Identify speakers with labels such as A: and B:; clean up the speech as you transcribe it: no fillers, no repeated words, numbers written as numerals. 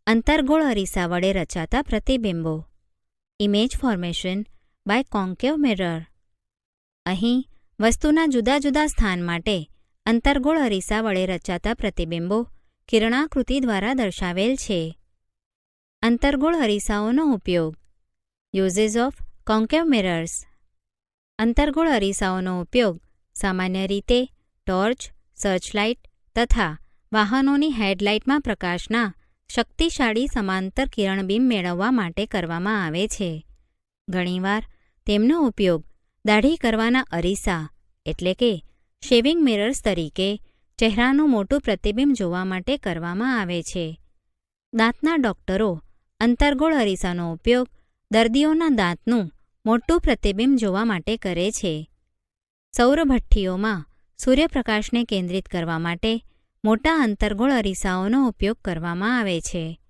A: અંતર્ગોળ અરીસા વડે રચાતા પ્રતિબિંબો. Image formation by concave mirror. અહીં વસ્તુના જુદા જુદા સ્થાન માટે અંતર્ગોળ અરીસા વડે રચાતા પ્રતિબિંબો કિરણાકૃતિ દ્વારા દર્શાવેલ છે. અંતર્ગોળ અરીસાઓનો ઉપયોગ. Uses of concave mirrors. અંતર્ગોળ અરીસાઓનો ઉપયોગ સામાન્ય રીતે ટોર્ચ, સર્ચલાઇટ તથા વાહનોની હેડલાઇટમાં પ્રકાશના શક્તિશાળી સમાંતર કિરણબીમ મેળવવા માટે કરવામાં આવે છે. ઘણીવાર તેમનો ઉપયોગ દાઢી કરવાના અરીસા એટલે કે શેવિંગ મિરર્સ તરીકે ચહેરાનું મોટું પ્રતિબિંબ જોવા માટે કરવામાં આવે છે. દાંતના ડોક્ટરો અંતર્ગોળ અરીસાનો ઉપયોગ દર્દીઓના દાંતનું મોટું પ્રતિબિંબ જોવા માટે કરે છે. સૌર ભઠ્ઠીઓમાં સૂર્યપ્રકાશને કેન્દ્રિત કરવા માટે મોટા અંતર્ગોળ અરીસાઓનો ઉપયોગ કરવામાં આવે છે.